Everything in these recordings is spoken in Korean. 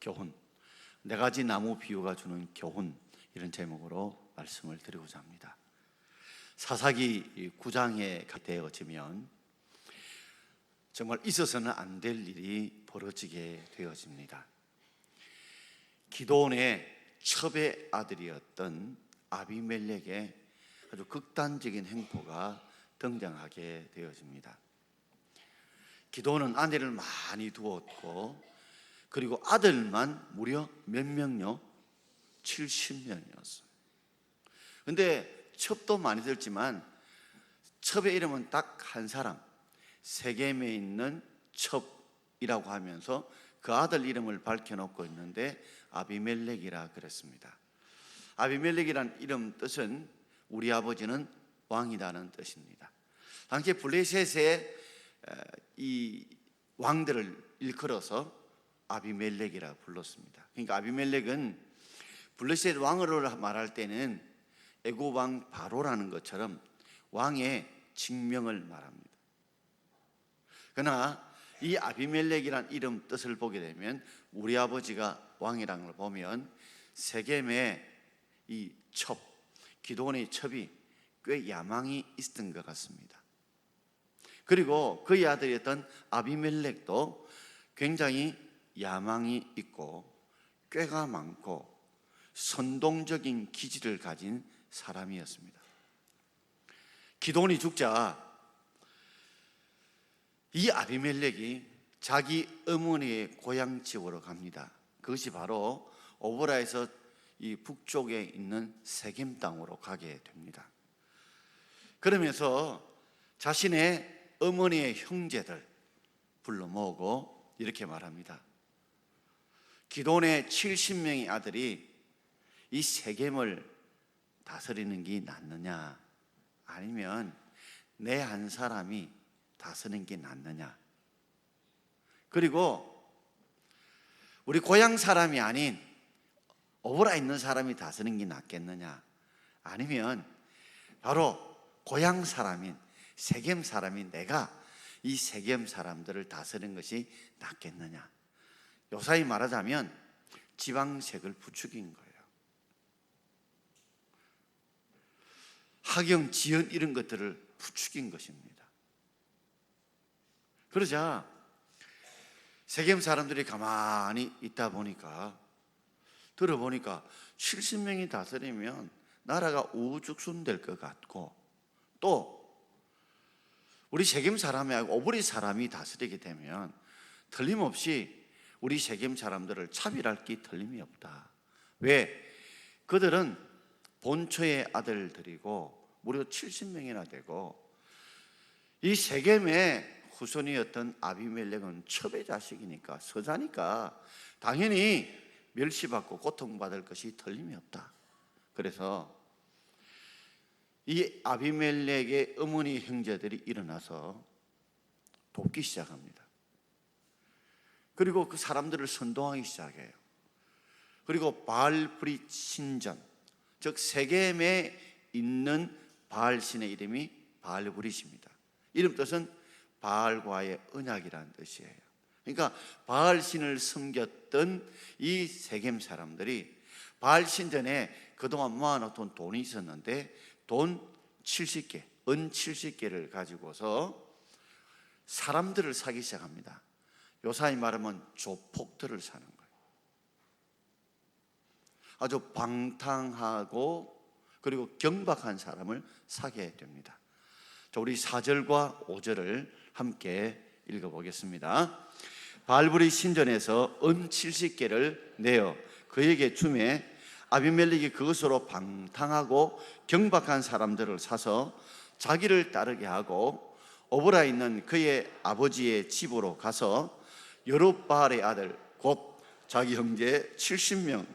교훈, 네 가지 나무 비유가 주는 교훈, 이런 제목으로 말씀을 드리고자 합니다. 사사기 9장에 되어지면 정말 있어서는 안 될 일이 벌어지게 되어집니다. 기드온의 첩의 아들이었던 아비멜렉의 아주 극단적인 행포가 등장하게 되어집니다. 기드온은 아내를 많이 두었고, 그리고 아들만 무려 몇 명요? 70명이었어요. 근데 첩도 많이 들지만 첩의 이름은 딱 한 사람, 세겜에 있는 첩이라고 하면서 그 아들 이름을 밝혀놓고 있는데 아비멜렉이라 그랬습니다. 아비멜렉이란 이름 뜻은 우리 아버지는 왕이라는 뜻입니다. 당시 블레셋의 이 왕들을 일컬어서 아비멜렉이라 불렀습니다. 그러니까 아비멜렉은 블레셋 왕을 말할 때는 애굽 왕 바로라는 것처럼 왕의 직명을 말합니다. 그러나 이 아비멜렉이란 이름 뜻을 보게 되면 우리 아버지가 왕이라는 걸 보면 세겜의 이 첩, 기드온의 첩이 꽤 야망이 있었던 것 같습니다. 그리고 그의 아들이었던 아비멜렉도 굉장히 야망이 있고 꾀가 많고 선동적인 기질을 가진 사람이었습니다. 기드온이 죽자 이 아비멜렉이 자기 어머니의 고향 지역으로 갑니다. 그것이 바로 오보라에서 이 북쪽에 있는 세겜 땅으로 가게 됩니다. 그러면서 자신의 어머니의 형제들 불러 모으고 이렇게 말합니다. 기드온의 70명의 아들이 이 세겜을 다스리는 게 낫느냐, 아니면 내 한 사람이 다스리는 게 낫느냐, 그리고 우리 고향 사람이 아닌 오보라 있는 사람이 다스리는 게 낫겠느냐, 아니면 바로 고향 사람인 세겜 사람인 내가 이 세겜 사람들을 다스리는 것이 낫겠느냐. 요사이 말하자면 지방색을 부추긴 거예요. 학영, 지연 이런 것들을 부추긴 것입니다. 그러자 세겜 사람들이 가만히 있다 보니까, 들어보니까 70명이 다스리면 나라가 우후죽순 될 것 같고, 또 우리 세겜 사람이 아니고 오보리 사람이 다스리게 되면 틀림없이 우리 세겜 사람들을 차별할 게 틀림이 없다. 왜? 그들은 본처의 아들들이고 무려 70명이나 되고, 이 세겜의 후손이었던 아비멜렉은 첩의 자식이니까, 서자니까 당연히 멸시받고 고통받을 것이 틀림이 없다. 그래서 이 아비멜렉의 어머니 형제들이 일어나서 돕기 시작합니다. 그리고 그 사람들을 선동하기 시작해요. 그리고 바알브릿 신전, 즉 세겜에 있는 바알 신의 이름이 바알브릿입니다. 이름 뜻은 바알과의 언약이라는 뜻이에요. 그러니까 바알 신을 섬겼던 이 세겜 사람들이 바알 신전에 그동안 모아놓던 돈이 있었는데 돈 70개, 은 70개를 가지고서 사람들을 사기 시작합니다. 요사이 말하면 조폭들을 사는 거예요. 아주 방탕하고 그리고 경박한 사람을 사게 됩니다. 자, 우리 4절과 5절을 함께 읽어보겠습니다. 바알브릿 신전에서 은 70개를 내어 그에게 주매 아비멜렉이 그것으로 방탕하고 경박한 사람들을 사서 자기를 따르게 하고 오보라에 있는 그의 아버지의 집으로 가서 여룹바알의 아들 곧 자기 형제 70명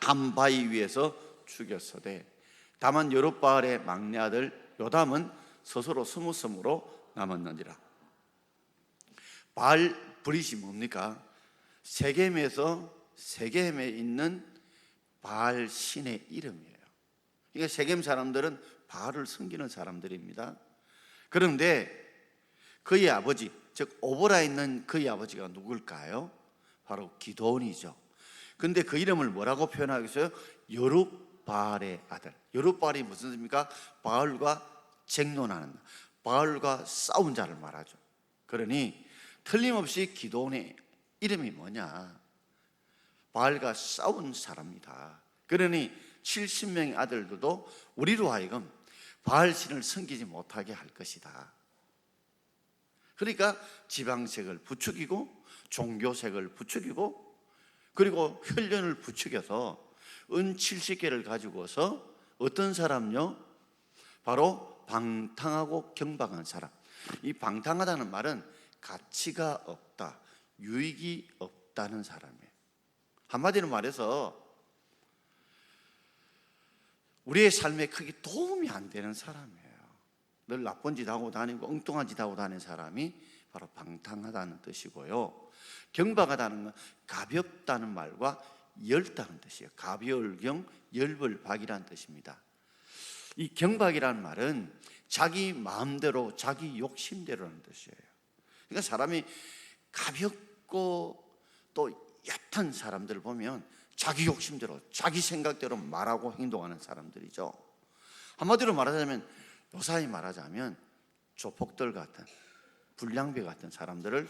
한 바위 위에서 죽였으되 다만 여룹바알의 막내 아들 요담은 스스로 스무섬으로 남았느니라. 바알브릿이 뭡니까? 세겜에 있는 바알 신의 이름이에요. 그러니까 세겜 사람들은 바알을 섬기는 사람들입니다. 그런데 그의 아버지, 즉 오보라에 있는 그의 아버지가 누굴까요? 바로 기드온이죠. 근데 그 이름을 뭐라고 표현하겠어요? 여룹바알의 아들. 여룹바알이 무슨 뜻입니까? 바알과 쟁론하는, 바알과 싸운 자를 말하죠. 그러니 틀림없이 기드온의 이름이 뭐냐? 바알과 싸운 사람이다. 그러니 70명의 아들들도 우리로 하여금 바알 신을 섬기지 못하게 할 것이다. 그러니까 지방색을 부추기고 종교색을 부추기고 그리고 혈련을 부추겨서 은 70개를 가지고서 어떤 사람요? 바로 방탕하고 경박한 사람. 이 방탕하다는 말은 가치가 없다, 유익이 없다는 사람이에요. 한마디로 말해서 우리의 삶에 크게 도움이 안 되는 사람이에요. 늘 나쁜 짓 하고 다니고 엉뚱한 짓 하고 다니는 사람이 바로 방탕하다는 뜻이고요. 경박하다는 건 가볍다는 말과 엷다는 뜻이에요. 가벼울경 열벌박이라는 뜻입니다. 이 경박이라는 말은 자기 마음대로 자기 욕심대로라는 뜻이에요. 그러니까 사람이 가볍고 또 얕은 사람들을 보면 자기 욕심대로 자기 생각대로 말하고 행동하는 사람들이죠. 한마디로 말하자면, 요사이 말하자면 조폭들 같은, 불량배 같은 사람들을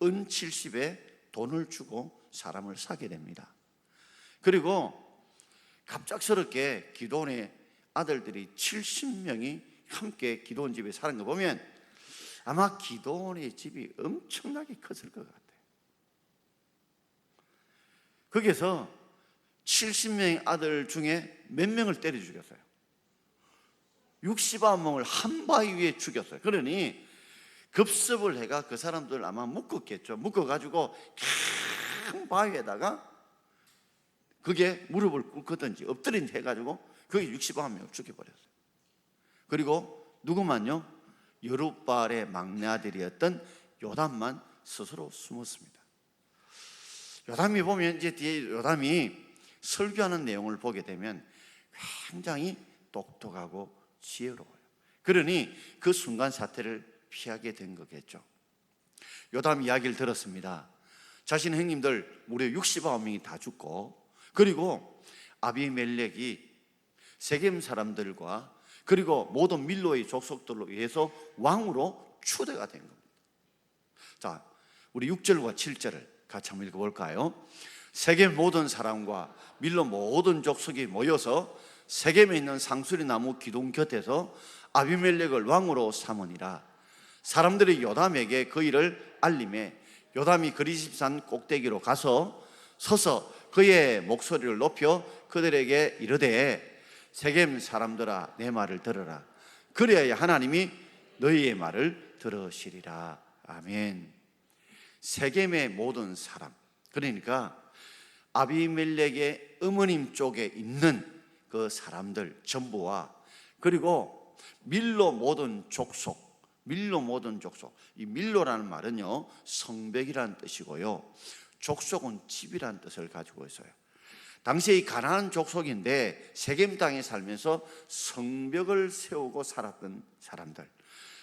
은 70에 돈을 주고 사람을 사게 됩니다. 그리고 갑작스럽게 기드온의 아들들이 70명이 함께 기드온 집에 사는 거 보면 아마 기드온의 집이 엄청나게 컸을 것 같아요. 거기서 70명의 아들 중에 몇 명을 때려 죽였어요? 69명을 한 바위 위에 죽였어요. 그러니 급습을 해가 그 사람들 아마 묶었겠죠. 묶어가지고 큰 바위에다가 그게 무릎을 꿇거든지 엎드린 해가지고 그게 69명을 죽여버렸어요. 그리고 누구만요? 여룹바알의 막내 아들이었던 요담만 스스로 숨었습니다. 요담이 보면 이제 뒤에 요담이 설교하는 내용을 보게 되면 굉장히 똑똑하고 지혜로워요. 그러니 그 순간 사태를 피하게 된 거겠죠. 요담 이야기를 들었습니다. 자신 형님들 무려 69명이 다 죽고, 그리고 아비멜렉이 세겜 사람들과 그리고 모든 밀로의 족속들로 의해서 왕으로 추대가 된 겁니다. 자, 우리 6절과 7절을 같이 한번 읽어볼까요? 세겜 모든 사람과 밀로 모든 족속이 모여서 세겜에 있는 상수리 나무 기둥 곁에서 아비멜렉을 왕으로 삼으니라. 사람들이 요담에게 그 일을 알림해 요담이 그리십산 꼭대기로 가서 서서 그의 목소리를 높여 그들에게 이르되, 세겜 사람들아 내 말을 들으라. 그래야 하나님이 너희의 말을 들으시리라. 아멘. 세겜의 모든 사람, 그러니까 아비멜렉의 어머님 쪽에 있는 그 사람들 전부와, 그리고 밀로 모든 족속, 밀로 모든 족속. 이 밀로라는 말은요 성벽이라는 뜻이고요, 족속은 집이라는 뜻을 가지고 있어요. 당시에 이 가나안 족속인데 세겜 땅에 살면서 성벽을 세우고 살았던 사람들,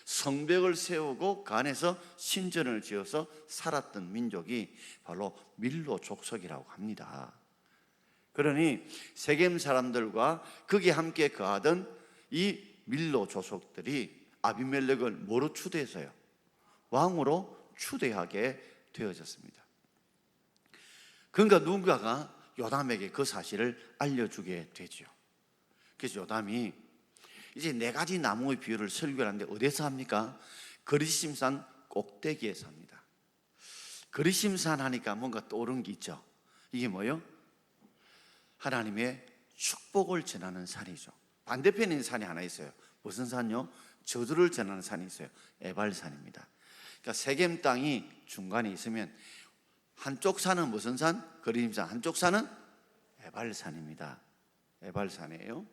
성벽을 세우고 그 안에서 신전을 지어서 살았던 민족이 바로 밀로 족속이라고 합니다. 그러니 세겜 사람들과 거기에 함께 거하던 이 밀로 족속들이 아비멜렉을 뭐로 추대해서요? 왕으로 추대하게 되어졌습니다. 그러니까 누군가가 요담에게 그 사실을 알려주게 되죠. 그래서 요담이 이제 4가지 나무의 비유를 설교하는데 어디서 합니까? 그리심산 꼭대기에서 합니다. 그리심산 하니까 뭔가 떠오르는 게 있죠. 이게 뭐예요? 하나님의 축복을 전하는 산이죠. 반대편에 있는 산이 하나 있어요. 무슨 산요? 저주를 전하는 산이 있어요. 에발산입니다. 그러니까 세겜 땅이 중간에 있으면 한쪽 산은 무슨 산? 그리심산. 한쪽 산은 에발산입니다. 에발산이에요.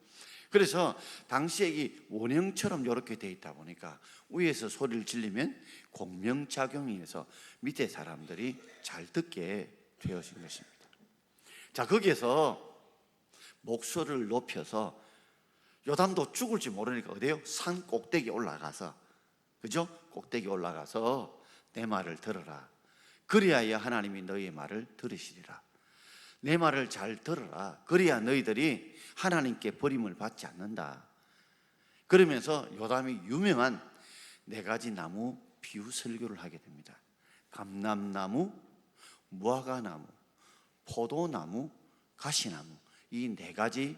그래서 당시에 이 원형처럼 이렇게 돼 있다 보니까 위에서 소리를 지르면 공명작용이 해서 밑에 사람들이 잘 듣게 되어진 것입니다. 자, 거기에서 목소리를 높여서 요담도 죽을지 모르니까 어디요? 산 꼭대기 올라가서, 그죠? 꼭대기 올라가서 내 말을 들어라. 그리하여 하나님이 너희의 말을 들으시리라. 내 말을 잘 들어라. 그래야 너희들이 하나님께 버림을 받지 않는다. 그러면서 요담이 유명한 4가지 나무 비유 설교를 하게 됩니다. 감람나무, 무화과나무, 포도나무, 가시나무, 이 4가지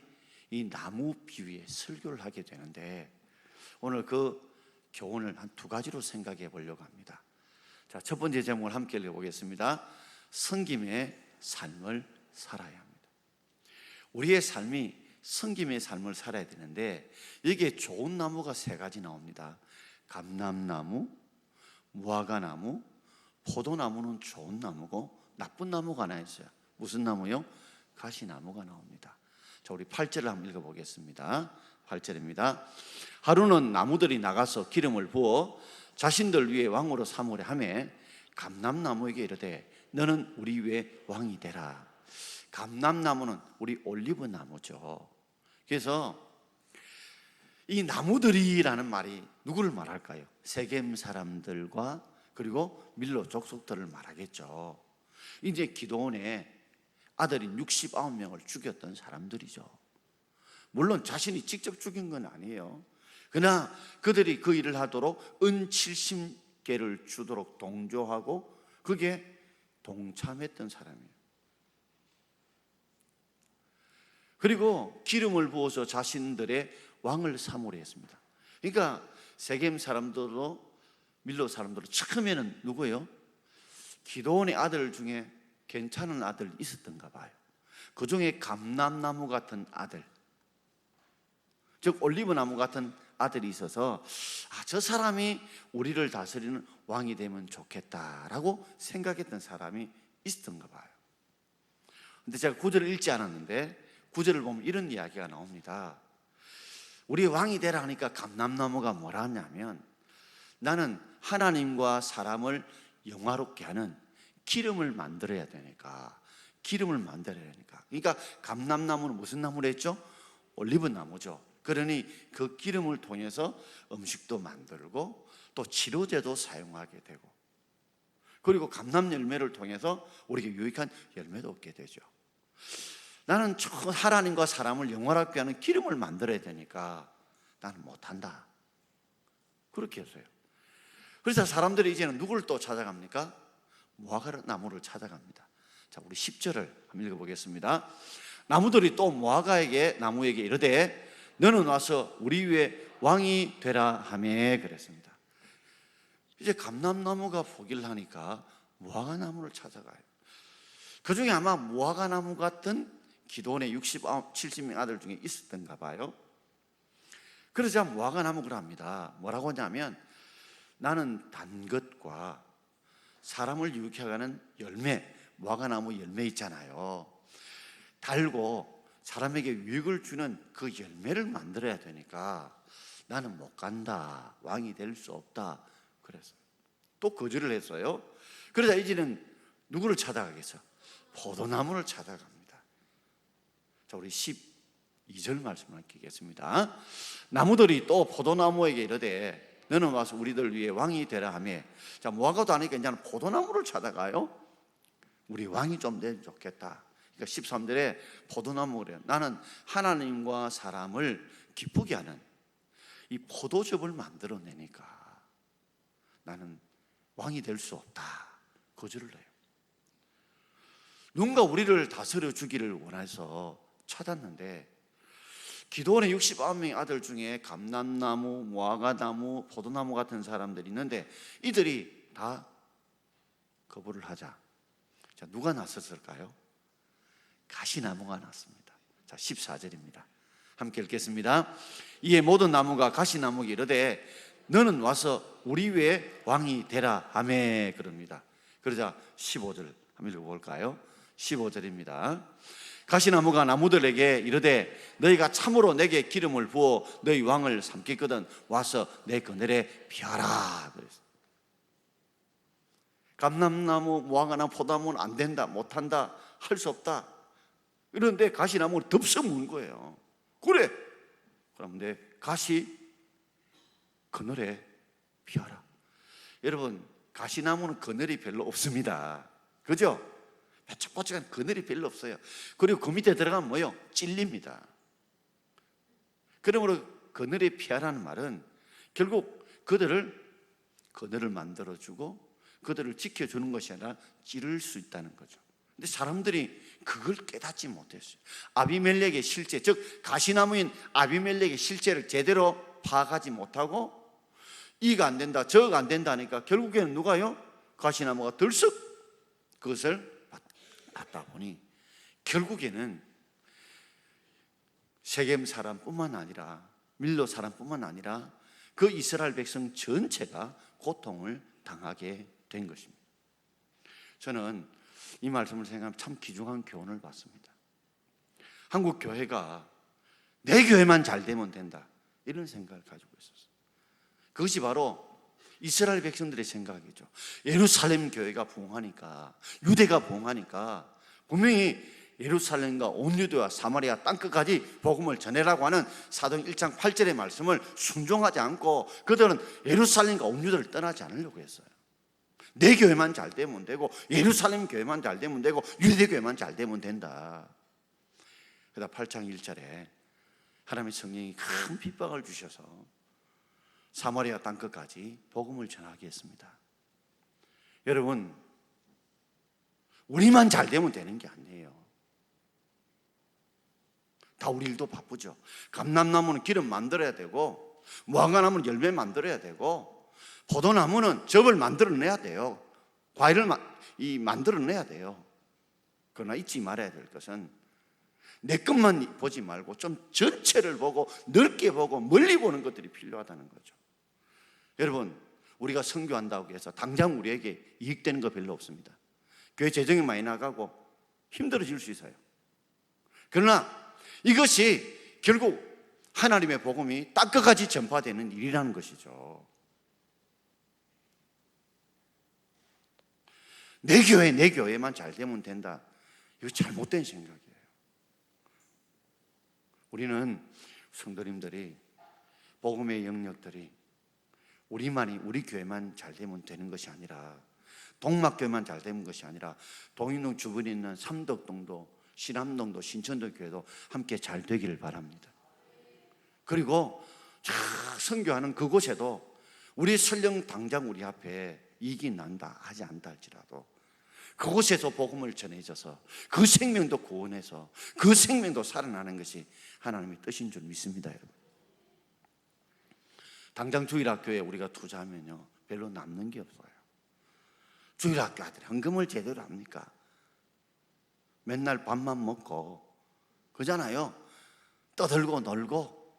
이 나무 비유의 설교를 하게 되는데, 오늘 그 교훈을 한 2가지로 생각해 보려고 합니다. 자, 첫 번째 제목을 함께 읽어보겠습니다. 섬김의 삶을 살아야 합니다. 우리의 삶이 섬김의 삶을 살아야 되는데, 여기에 좋은 나무가 3가지 나옵니다. 감람나무, 무화과나무, 포도나무는 좋은 나무고 나쁜 나무가 하나 있어요. 무슨 나무요? 가시나무가 나옵니다. 자, 우리 8절을 한번 읽어보겠습니다. 8절입니다. 하루는 나무들이 나가서 기름을 부어 자신들 위에 왕으로 삼으려 하며 감람나무에게 이르되 너는 우리 위에 왕이 되라. 감람나무는 우리 올리브 나무죠. 그래서 이 나무들이라는 말이 누구를 말할까요? 세겜 사람들과 그리고 밀로 족속들을 말하겠죠. 이제 기드온의 아들인 69명을 죽였던 사람들이죠. 물론 자신이 직접 죽인 건 아니에요. 그러나 그들이 그 일을 하도록 은 70개를 주도록 동조하고 그게 동참했던 사람이에요. 그리고 기름을 부어서 자신들의 왕을 삼으려 했습니다. 그러니까 세겜 사람들도 밀로 사람들도 처음에는 누구예요? 기드온의 아들 중에 괜찮은 아들 있었던가 봐요. 그 중에 감람나무 같은 아들, 즉 올리브나무 같은 아들이 있어서 저 사람이 우리를 다스리는 왕이 되면 좋겠다라고 생각했던 사람이 있었던가 봐요. 근데 제가 9절을 읽지 않았는데 9절을 보면 이런 이야기가 나옵니다. 우리 왕이 되라 하니까 감람나무가 뭐라 하냐면, 나는 하나님과 사람을 영화롭게 하는 기름을 만들어야 되니까, 기름을 만들어야 되니까. 그러니까 감람나무는 무슨 나무를 했죠? 올리브 나무죠. 그러니 그 기름을 통해서 음식도 만들고 또 치료제도 사용하게 되고, 그리고 감람 열매를 통해서 우리에게 유익한 열매도 얻게 되죠. 나는 하나님과 사람을 영화롭게 하는 기름을 만들어야 되니까 나는 못한다, 그렇게 했어요. 그래서 사람들이 이제는 누구를 또 찾아갑니까? 무화과 나무를 찾아갑니다. 자, 우리 10절을 한번 읽어보겠습니다. 나무들이 또 무화과에게 나무에게 이르되 너는 와서 우리 위에 왕이 되라 하며 그랬습니다. 이제 감람나무가 포기를 하니까 무화과 나무를 찾아가요. 그 중에 아마 무화과 나무 같은 기드온의 70명 아들 중에 있었던가 봐요. 그러자 무화과 나무를 합니다. 뭐라고 하냐면, 나는 단 것과 사람을 유익하게 하는 열매, 무화과 나무 열매 있잖아요. 달고 사람에게 유익을 주는 그 열매를 만들어야 되니까 나는 못 간다, 왕이 될 수 없다 그랬어요. 또 거절을 했어요. 그러자 이제는 누구를 찾아가겠어? 포도나무를 찾아갑니다. 자, 우리 12절 말씀을 읽겠습니다. 나무들이 또 포도나무에게 이르되 너는 와서 우리들 위에 왕이 되라 하며, 자, 무화과도 아니니까 이제는 포도나무를 찾아가요. 우리 왕이 좀 되면 좋겠다. 그러니까 13절에 포도나무래요. 나는 하나님과 사람을 기쁘게 하는 이 포도즙을 만들어내니까 나는 왕이 될 수 없다, 거절을 해요. 누군가 우리를 다스려 주기를 원해서 찾았는데, 기드온의 69명의 아들 중에 감람나무, 무화과나무, 포도나무 같은 사람들이 있는데 이들이 다 거부를 하자. 자, 누가 나섰을까요? 가시나무가 났습니다. 자, 14절입니다. 함께 읽겠습니다. 이에 모든 나무가 가시나무에게 이르되 너는 와서 우리 위에 왕이 되라 하며 그럽니다. 그러자 15절 한번 읽어볼까요? 15절입니다. 가시나무가 나무들에게 이르되 너희가 참으로 내게 기름을 부어 너희 왕을 삼겠거든 와서 내 그늘에 피하라 그랬어요. 감람나무, 무화과나무, 포도나무는 안 된다, 못한다, 할 수 없다. 그런데 가시나무를 덥석 문 거예요. 그래, 그럼 내 가시 그늘에 피하라. 여러분, 가시나무는 그늘이 별로 없습니다. 그죠? 바짝바짝한 그늘이 별로 없어요. 그리고 그 밑에 들어가면 뭐요? 찔립니다. 그러므로 그늘에 피하라는 말은 결국 그들을 만들어주고 그들을 지켜주는 것이 아니라 찌를 수 있다는 거죠. 근데 사람들이 그걸 깨닫지 못했어요. 아비멜렉의 실제, 즉 가시나무인 아비멜렉의 실제를 제대로 파악하지 못하고 이가 안 된다, 저가 안 된다 하니까 결국에는 누가요? 가시나무가 들썩 그것을 받다 보니 결국에는 세겜 사람뿐만 아니라 밀로 사람뿐만 아니라 그 이스라엘 백성 전체가 고통을 당하게 된 것입니다. 저는 이 말씀을 생각하면 참 귀중한 교훈을 받습니다. 한국 교회가 내 교회만 잘 되면 된다, 이런 생각을 가지고 있었어요. 그것이 바로 이스라엘 백성들의 생각이죠. 예루살렘 교회가 부흥하니까, 유대가 부흥하니까 분명히 예루살렘과 온 유대와 사마리아 땅끝까지 복음을 전해라고 하는 사도행 1장 8절의 말씀을 순종하지 않고 그들은 예루살렘과 온 유대를 떠나지 않으려고 했어요. 내 교회만 잘 되면 되고, 예루살렘 교회만 잘 되면 되고, 유대 교회만 잘 되면 된다. 그러다 8장 1절에 하나님의 성령이 큰 핍박을 주셔서 사마리아 땅끝까지 복음을 전하게 했습니다. 여러분, 우리만 잘 되면 되는 게 아니에요. 다 우리 일도 바쁘죠. 감람나무는 기름 만들어야 되고, 무화과나무는 열매 만들어야 되고, 포도나무는 즙을 만들어내야 돼요. 과일을 만들어내야 돼요. 그러나 잊지 말아야 될 것은 내 것만 보지 말고 좀 전체를 보고 넓게 보고 멀리 보는 것들이 필요하다는 거죠. 여러분, 우리가 선교한다고 해서 당장 우리에게 이익되는 거 별로 없습니다. 교회 재정이 많이 나가고 힘들어질 수 있어요. 그러나 이것이 결국 하나님의 복음이 땅끝까지 전파되는 일이라는 것이죠. 내 교회만 잘 되면 된다, 이거 잘못된 생각이에요. 우리는 성도님들이 복음의 영역들이 우리 교회만 잘 되면 되는 것이 아니라, 동막교회만 잘 되는 것이 아니라 동인동 주변에 있는 삼덕동도, 신암동도, 신천도 교회도 함께 잘 되기를 바랍니다. 그리고 선교하는 그곳에도 우리 설령 당장 우리 앞에 이익이 난다 하지 않다 할지라도 그곳에서 복음을 전해져서 그 생명도 구원해서 그 생명도 살아나는 것이 하나님의 뜻인 줄 믿습니다. 여러분, 당장 주일학교에 우리가 투자하면요 별로 남는 게 없어요. 주일학교 아들이 헌금을 제대로 합니까? 맨날 밥만 먹고 그잖아요. 떠들고 놀고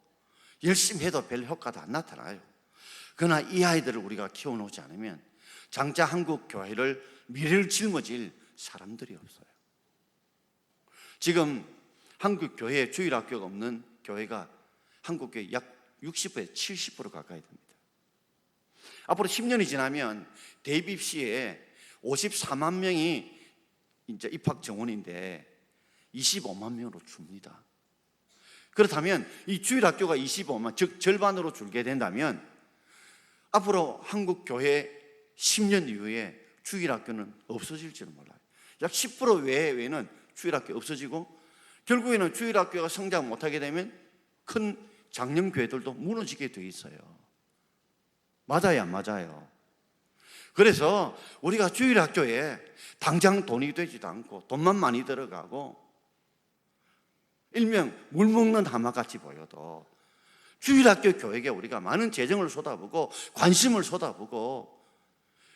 열심히 해도 별 효과도 안 나타나요. 그러나 이 아이들을 우리가 키워놓지 않으면 장차 한국 교회를 미래를 짊어질 사람들이 없어요. 지금 한국 교회에 주일학교가 없는 교회가 한국 교회 약 60%, 70% 가까이 됩니다. 앞으로 10년이 지나면 대입시에 54만 명이 이제 입학 정원인데 25만 명으로 줍니다. 그렇다면 이 주일학교가 25만, 즉 절반으로 줄게 된다면 앞으로 한국 교회 10년 이후에 주일학교는 없어질지는 몰라요. 약 10% 외에는 주일학교 없어지고 결국에는 주일학교가 성장 못하게 되면 큰 장년교회들도 무너지게 돼 있어요. 맞아요, 안 맞아요? 그래서 우리가 주일학교에 당장 돈이 되지도 않고 돈만 많이 들어가고 일명 물 먹는 하마같이 보여도 주일학교 교회에 우리가 많은 재정을 쏟아부고 관심을 쏟아부고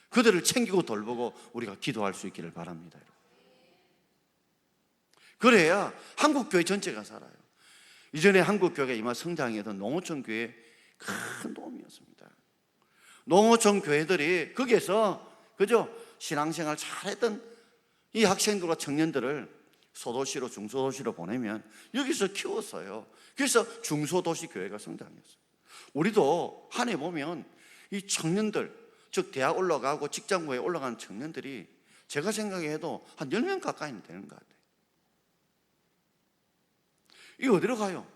그들을 챙기고 돌보고 우리가 기도할 수 있기를 바랍니다. 그래야 한국교회 전체가 살아요. 이전에 한국교회가 이마 성장했던 농어촌 교회 큰 도움이었습니다. 농어촌 교회들이 거기에서 그저 신앙생활 잘했던 이 학생들과 청년들을 소도시로 중소도시로 보내면 여기서 키웠어요. 그래서 중소도시 교회가 성장했어요. 우리도 한 해 보면 이 청년들, 즉 대학 올라가고 직장부에 올라가는 청년들이 제가 생각해도 한 10명 가까이는 되는 것 같아요. 이게 어디로 가요?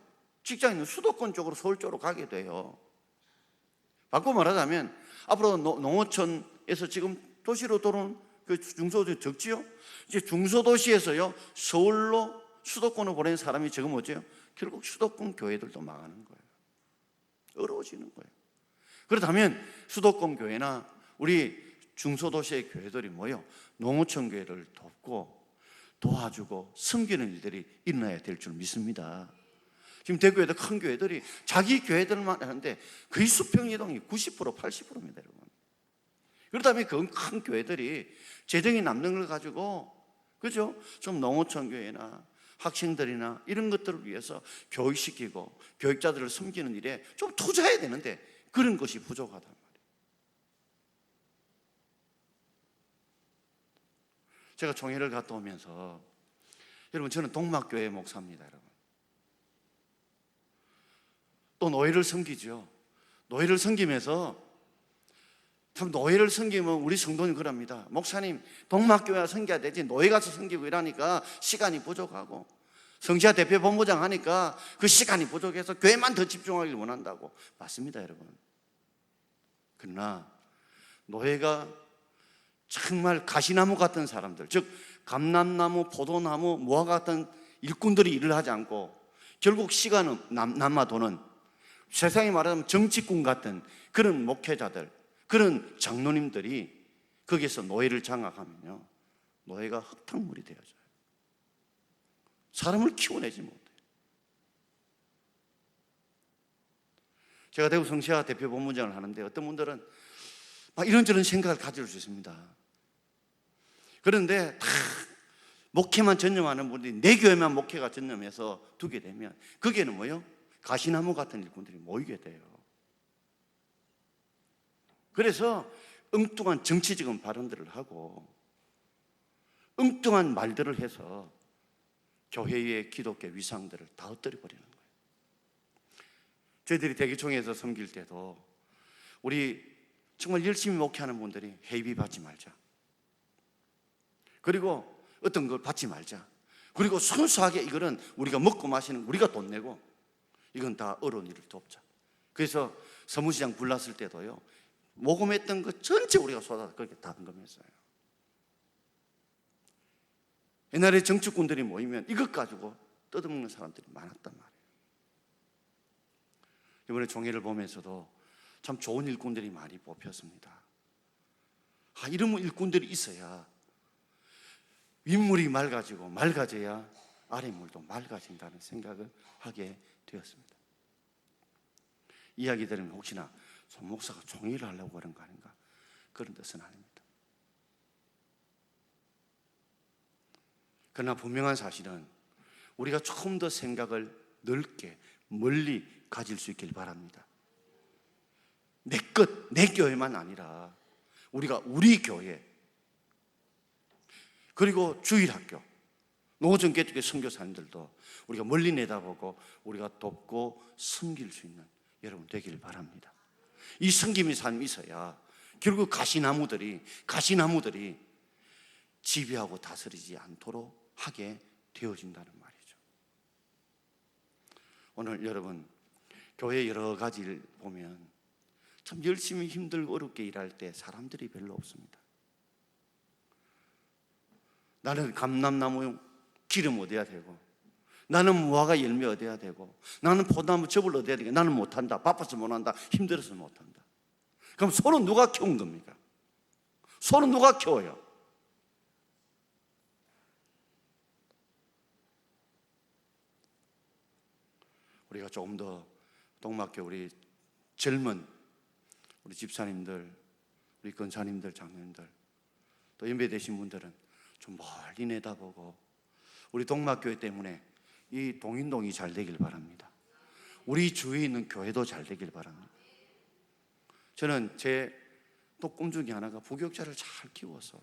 직장 있는 수도권 쪽으로 서울 쪽으로 가게 돼요. 바꿔 말하자면 앞으로 농어촌 중소에서 지금 도시로 들어온 그 중소도 적지요. 이제 중소도시에서요 서울로 수도권으로 보낸 사람이 지금 뭐죠? 결국 수도권 교회들도 망하는 거예요. 어려워지는 거예요. 그렇다면 수도권 교회나 우리 중소도시의 교회들이 뭐요? 농어촌 교회를 돕고 도와주고 섬기는 일들이 일어나야 될 줄 믿습니다. 지금 대구에도 큰 교회들이 자기 교회들만 하는데 거의 수평 이동이 90% 80%입니다, 여러분. 그렇다면 그 큰 교회들이 재정이 남는 걸 가지고 그죠? 좀 농어촌 교회나 학생들이나 이런 것들을 위해서 교육시키고 교육자들을 섬기는 일에 좀 투자해야 되는데 그런 것이 부족하단 말이에요. 제가 총회를 갔다 오면서 여러분 저는 동막교회 목사입니다, 여러분. 또 노예를 섬기죠. 노예를 섬기면서 참 노예를 섬기면 우리 성도는 그럽니다. 목사님 동막교회 섬겨야 되지 노예 가서 섬기고 이러니까 시간이 부족하고 성지아 대표 본부장 하니까 그 시간이 부족해서 교회만 더 집중하길 원한다고. 맞습니다, 여러분. 그러나 노예가 정말 가시나무 같은 사람들, 즉 감람나무, 포도나무, 무화 같은 일꾼들이 일을 하지 않고 결국 시간은 남아도는 세상에 말하자면 정치꾼 같은 그런 목회자들, 그런 장로님들이 거기서 노예를 장악하면요 노예가 흙탕물이 되어져요. 사람을 키워내지 못해요. 제가 대구 성시아 대표 본부장을 하는데 어떤 분들은 막 이런저런 생각을 가질 수 있습니다. 그런데 다 목회만 전념하는 분들이 내 교회만 목회가 전념해서 두게 되면 거기에는 뭐요? 가시나무 같은 일꾼들이 모이게 돼요. 그래서 엉뚱한 정치적인 발언들을 하고 엉뚱한 말들을 해서 교회의 기독교 위상들을 다 엎드려 버리는 거예요. 저희들이 대기총회에서 섬길 때도 우리 정말 열심히 목회하는 분들이 회비 받지 말자, 그리고 어떤 걸 받지 말자, 그리고 순수하게 이거는 우리가 먹고 마시는 우리가 돈 내고 이건 다 어려운 일을 돕자. 그래서 서무시장 불났을 때도요 모금했던 것 전체 우리가 쏟아서 그렇게 다 헌금했어요. 옛날에 정치꾼들이 모이면 이것 가지고 뜯어먹는 사람들이 많았단 말이에요. 이번에 종회를 보면서도 참 좋은 일꾼들이 많이 뽑혔습니다. 이런 일꾼들이 있어야 윗물이 맑아져야 아랫물도 맑아진다는 생각을 하게 되었습니다. 이야기 들으면 혹시나 손 목사가 종회를 하려고 그런 거 아닌가, 그런 뜻은 아닙니다. 그러나 분명한 사실은 우리가 조금 더 생각을 넓게 멀리 가질 수 있길 바랍니다. 내 것, 내 교회만 아니라 우리가 우리 교회, 그리고 주일학교, 노전 개척의 선교사님들도 우리가 멀리 내다보고 우리가 돕고 섬길 수 있는 여러분 되길 바랍니다. 이 섬김의 삶이 있어야 결국 가시나무들이 지배하고 다스리지 않도록 하게 되어진다는 말이죠. 오늘 여러분 교회 여러 가지를 보면 참 열심히 힘들고 어렵게 일할 때 사람들이 별로 없습니다. 나는 감람나무 기름 얻어야 되고, 나는 무화과 열매 얻어야 되고, 나는 포도나무 즙을 얻어야 되고, 나는 못한다, 바빠서 못한다, 힘들어서 못한다. 그럼 소는 누가 키운 겁니까? 소는 누가 키워요? 우리가 조금 더 동막교 우리 젊은 우리 집사님들, 우리 권사님들, 장로님들, 또 연배되신 분들은 좀 멀리 내다보고 우리 동막교회 때문에 이 동인동이 잘 되길 바랍니다. 우리 주위에 있는 교회도 잘 되길 바랍니다. 저는 제 또 꿈 중에 하나가 부교육자를 잘 키워서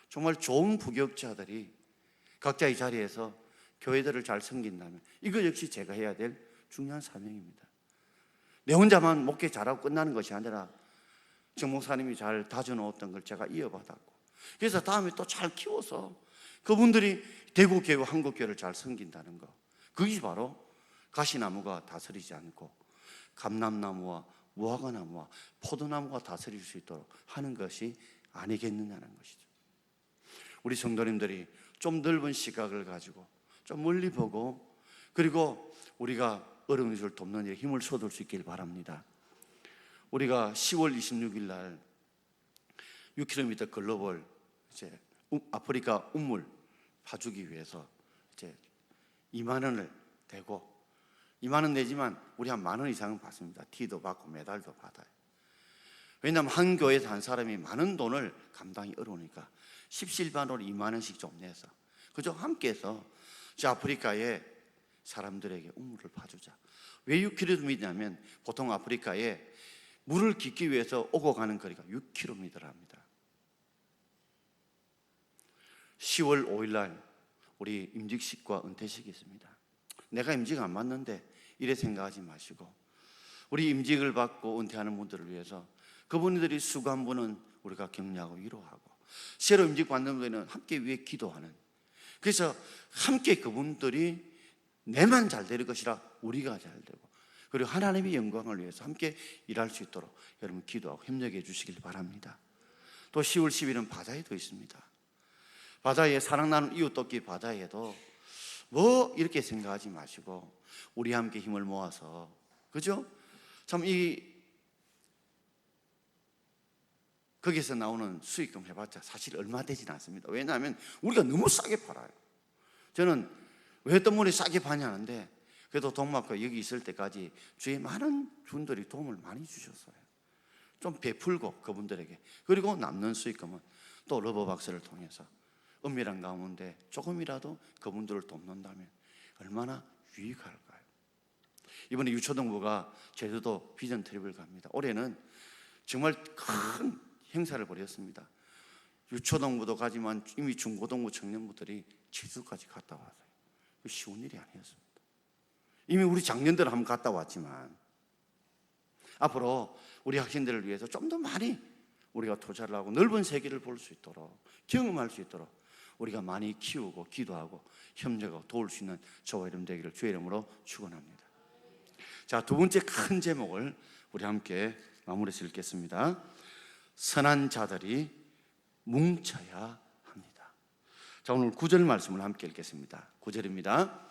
정말 좋은 부교육자들이 각자의 자리에서 교회들을 잘 섬긴다면 이거 역시 제가 해야 될 중요한 사명입니다. 내 혼자만 목회 잘하고 끝나는 것이 아니라 정 목사님이 잘 다져놓았던 걸 제가 이어받았고, 그래서 다음에 또 잘 키워서 그분들이 대구교회와 한국교회를 잘 섬긴다는 거, 그것이 바로 가시나무가 다스리지 않고 감람나무와 무화과 나무와 포도나무가 다스릴 수 있도록 하는 것이 아니겠느냐는 것이죠. 우리 성도님들이 좀 넓은 시각을 가지고 좀 멀리 보고, 그리고 우리가 어려운 이를 돕는 일에 힘을 쏟을 수 있길 바랍니다. 우리가 10월 26일 날 6km 글로벌 이제 아프리카 운물 파주기 위해서 이제 2만 원을 대고, 2만 원 내지만 우리 한 1만 원 이상은 받습니다. 티도 받고 메달도 받아요. 왜냐하면 한 교회에서 한 사람이 많은 돈을 감당이 어려우니까 십시일반으로 2만 원씩 좀 내서, 그저 함께해서 저 아프리카의 사람들에게 우물을 파주자. 왜 6km냐면 보통 아프리카에 물을 깃기 위해서 오고 가는 거리가 6km랍니다. 10월 5일 날 우리 임직식과 은퇴식이 있습니다. 내가 임직 안 맞는데 이래 생각하지 마시고, 우리 임직을 받고 은퇴하는 분들을 위해서 그분들이 수고한 분은 우리가 격려하고 위로하고, 새로 임직 받는 분들은 함께 위해 기도하는, 그래서 함께 그분들이 내만 잘 될 것이라 우리가 잘 되고, 그리고 하나님의 영광을 위해서 함께 일할 수 있도록 여러분 기도하고 협력해 주시길 바랍니다. 또 10월 10일은 바다에도 있습니다. 바다에 사랑 나누는 이웃 돕기 바다에도 뭐 이렇게 생각하지 마시고 우리 함께 힘을 모아서, 그죠? 참 거기서 나오는 수익금 해봤자 사실 얼마 되진 않습니다. 왜냐하면 우리가 너무 싸게 팔아요. 저는 왜 때문에 싸게 파냐는데, 그래도 동막과 여기 있을 때까지 주위에 많은 분들이 도움을 많이 주셨어요. 좀 베풀고 그분들에게, 그리고 남는 수익금은 또 러버박스를 통해서 은밀한 가운데 조금이라도 그분들을 돕는다면 얼마나 유익할까요? 이번에 유초동부가 제주도 비전 트립을 갑니다. 올해는 정말 큰 행사를 벌였습니다. 유초동부도 가지만 이미 중고동부 청년부들이 제주까지 갔다 왔어요. 쉬운 일이 아니었습니다. 이미 우리 작년들 한번 갔다 왔지만 앞으로 우리 학생들을 위해서 좀 더 많이 우리가 투자를 하고 넓은 세계를 볼 수 있도록, 경험할 수 있도록 우리가 많이 키우고 기도하고 협력하고 도울 수 있는 저와 여러분 되기를 주의 이름으로 축원합니다. 자, 두 번째 큰 제목을 우리 함께 마무리해서 읽겠습니다. 선한 자들이 뭉쳐야 합니다. 자, 오늘 9절 말씀을 함께 읽겠습니다. 9절입니다.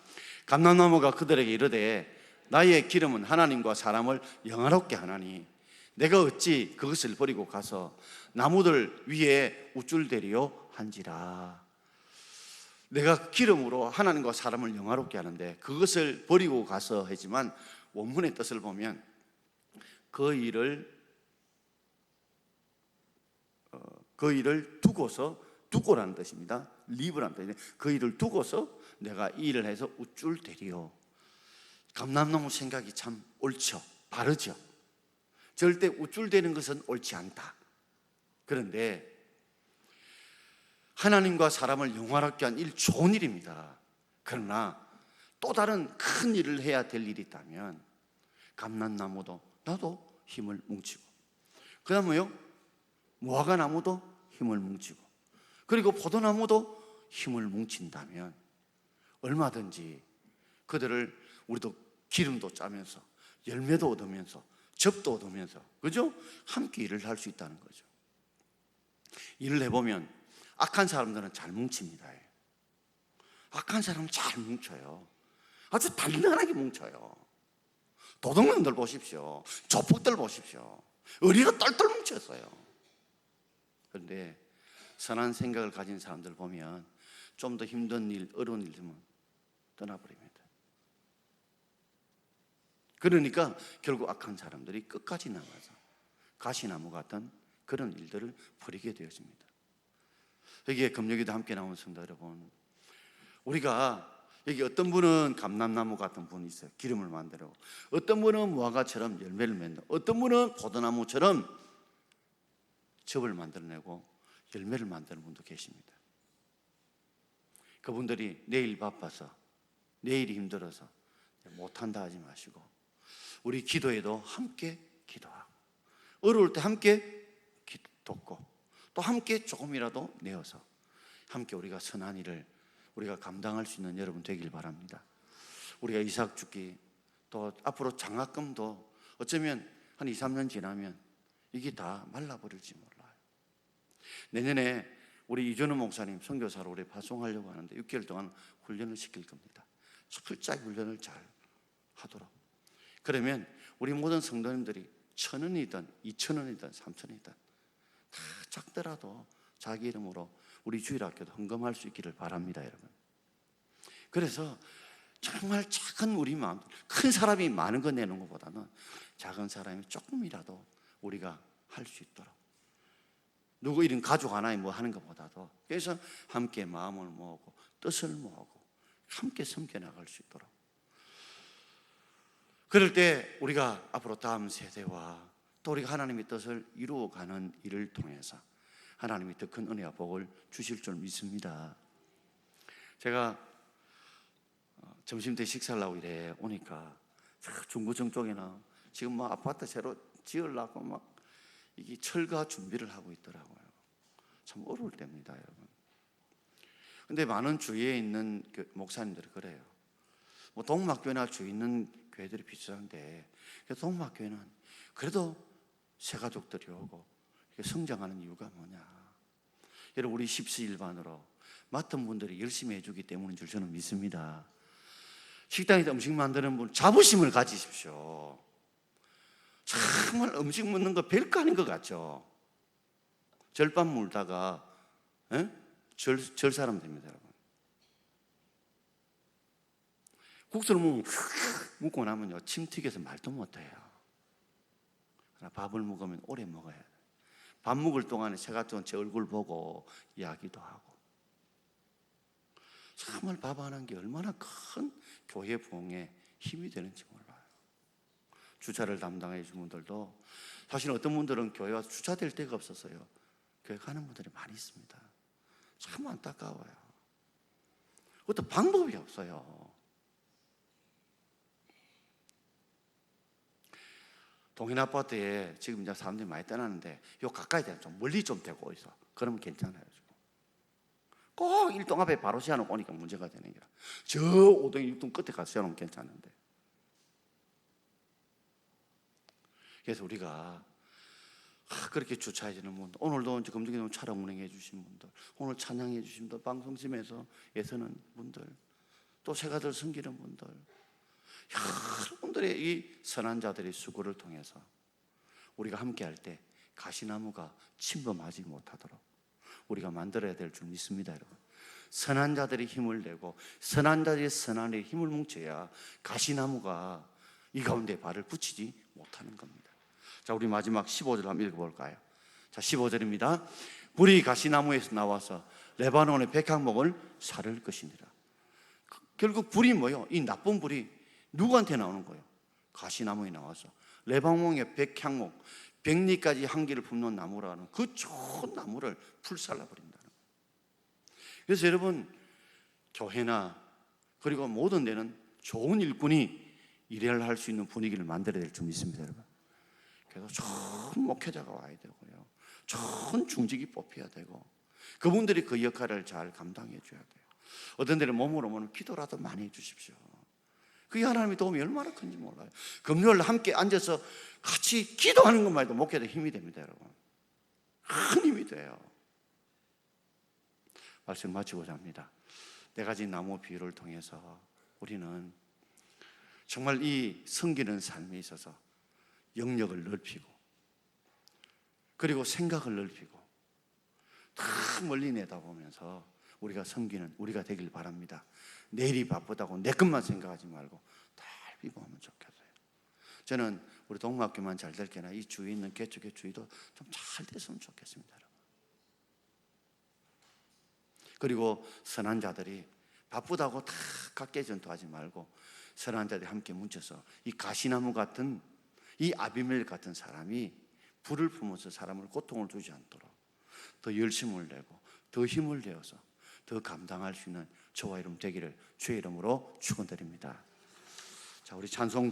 감람나무가 그들에게 이르되 나의 기름은 하나님과 사람을 영화롭게 하나니 내가 어찌 그것을 버리고 가서 나무들 위에 우쭐대리요 한지라. 내가 기름으로 하나님과 사람을 영화롭게 하는데 그것을 버리고 가서 하지만, 원문의 뜻을 보면 그 일을 두고라는 뜻입니다. 리브라는 뜻인데 그 일을 두고서 내가 이 일을 해서 우쭐대리요. 감람나무 생각이 참 옳죠. 바르죠. 절대 우쭐대는 것은 옳지 않다. 그런데 하나님과 사람을 영화롭게 한 일, 좋은 일입니다. 그러나 또 다른 큰 일을 해야 될 일이 있다면 감람나무도 나도 힘을 뭉치고, 그 다음에요 무화과나무도 힘을 뭉치고, 그리고 포도나무도 힘을 뭉친다면 얼마든지 그들을 우리도 기름도 짜면서 열매도 얻으면서 접도 얻으면서, 그죠? 함께 일을 할 수 있다는 거죠. 일을 해보면 악한 사람들은 잘 뭉칩니다. 악한 사람은 잘 뭉쳐요. 아주 단단하게 뭉쳐요. 도둑놈들 보십시오. 조폭들 보십시오. 의리가 똘똘 뭉쳤어요. 그런데 선한 생각을 가진 사람들 보면 좀 더 힘든 일, 어려운 일 되면 떠나버립니다. 그러니까 결국 악한 사람들이 끝까지 남아서 가시나무 같은 그런 일들을 벌이게 되었습니다. 여기에 금요기도 함께 나온 성도 여러분, 우리가 여기 어떤 분은 감람나무 같은 분이 있어요. 기름을 만들고, 어떤 분은 무화과처럼 열매를 맺는, 어떤 분은 포도나무처럼 접을 만들어내고 열매를 만드는 분도 계십니다. 그분들이 내일 바빠서, 내일이 힘들어서 못한다 하지 마시고 우리 기도에도 함께 기도하고, 어려울 때 함께 돕고, 또 함께 조금이라도 내어서 함께 우리가 선한 일을 우리가 감당할 수 있는 여러분 되길 바랍니다. 우리가 이삭 주기, 또 앞으로 장학금도 어쩌면 한 2, 3년 지나면 이게 다 말라버릴지 몰라요. 내년에 우리 이준호 목사님 선교사로 우리 파송하려고 하는데 6개월 동안 훈련을 시킬 겁니다. 철저히 훈련을 잘 하도록. 그러면 우리 모든 성도님들이 1,000원이든 2,000원이든 3,000원이든 다 작더라도 자기 이름으로 우리 주일학교도 헌금할 수 있기를 바랍니다, 여러분. 그래서 정말 작은 우리 마음, 큰 사람이 많은 거 내는 것보다는 작은 사람이 조금이라도 우리가 할 수 있도록, 누구 이런 가족 하나에 뭐 하는 것보다도, 그래서 함께 마음을 모으고 뜻을 모으고 함께 섬겨나갈 수 있도록. 그럴 때 우리가 앞으로 다음 세대와 또 우리가 하나님의 뜻을 이루어가는 일을 통해서 하나님이 더 큰 은혜와 복을 주실 줄 믿습니다. 제가 점심 때 식사를 하고 이래 오니까 중구청 쪽에는 지금 막 아파트 새로 지으려고 막 이게 철거 준비를 하고 있더라고요. 참 어려울 때입니다, 여러분. 근데 많은 주위에 있는 목사님들이 그래요. 뭐 동막교회나 주위 있는 교회들이 비슷한데, 동막교회는 그래도 새가족들이 오고 성장하는 이유가 뭐냐? 여러분, 우리 십시일반으로 맡은 분들이 열심히 해주기 때문인 줄 저는 믿습니다. 식당에서 음식 만드는 분 자부심을 가지십시오. 정말 음식 먹는 거 별거 아닌 것 같죠? 절밥 물다가 절 사람 됩니다, 여러분. 국수를 먹고 나면요, 침 튀겨서 말도 못해요. 밥을 먹으면 오래 먹어야 돼요. 밥 먹을 동안에 새가족은 제 얼굴 보고 이야기도 하고. 정말 밥 하는 게 얼마나 큰 교회 부흥에 힘이 되는지 몰라요. 주차를 담당해 준 분들도 사실 어떤 분들은 교회 와서 주차될 데가 없었어요. 교회 가는 분들이 많이 있습니다. 참 안타까워요. 그것도 방법이 없어요. 동인 아파트에 지금 이제 사람들이 많이 떠나는데 요 가까이 좀 멀리 좀 되고 있어. 그러면 괜찮아요. 꼭 1동 앞에 바로 세워놓고 오니까 문제가 되는 거야. 저 5동, 6동 끝에 가서 세워놓으면 괜찮은데. 그래서 우리가 그렇게 주차해 주는 분들, 오늘도 금주기도 차량 운행해 주신 분들, 오늘 찬양해 주신 분들, 방송심에서 애쓰는 분들, 또 새가들 섬기는 분들, 여러분들의 이 선한 자들의 수고를 통해서 우리가 함께 할 때 가시나무가 침범하지 못하도록 우리가 만들어야 될 줄 믿습니다, 여러분. 선한 자들이 힘을 내고 선한 자들이 선한 일에 힘을 뭉쳐야 가시나무가 이 가운데 발을 붙이지 못하는 겁니다. 자, 우리 마지막 15절 한번 읽어볼까요? 자, 15절입니다. 불이 가시나무에서 나와서 레바논의 백향목을 사를 것이니라. 결국 불이 뭐예요? 이 나쁜 불이 누구한테 나오는 거예요? 가시나무에 나와서 레바논의 백향목, 백리까지 향기를 품는 나무라는 그 좋은 나무를 불살라버린다는 거예요. 그래서 여러분, 교회나 그리고 모든 데는 좋은 일꾼이 일을 할 수 있는 분위기를 만들어야 될 줄 믿습니다, 여러분. 그래서 좋은 목회자가 와야 되고요, 좋은 중직이 뽑혀야 되고, 그분들이 그 역할을 잘 감당해 줘야 돼요. 어떤 데는 몸으로 오면 기도라도 많이 해 주십시오. 그게 하나님의 도움이 얼마나 큰지 몰라요. 금요일 함께 앉아서 같이 기도하는 것만 해도 목회에 힘이 됩니다, 여러분. 큰 힘이 돼요. 말씀 마치고자 합니다. 네 가지 나무 비유를 통해서 우리는 정말 이 섬기는 삶에 있어서 영역을 넓히고, 그리고 생각을 넓히고, 다 멀리 내다보면서 우리가 섬기는 우리가 되길 바랍니다. 내일이 바쁘다고 내 것만 생각하지 말고 달리 보면 좋겠어요. 저는 우리 동학교만 잘 될 게나 이 주위에 있는 개척의 주위도 좀 잘 됐으면 좋겠습니다, 여러분. 그리고 선한 자들이 바쁘다고 다 각계 전투하지 말고 선한 자들이 함께 뭉쳐서 이 가시나무 같은, 이 아비멜 같은 사람이 불을 품어서 사람을 고통을 주지 않도록 더 열심을 내고 더 힘을 내어서 더 감당할 수 있는 저와 여러분 되기를 주의 이름으로 축원드립니다. 자, 우리 찬송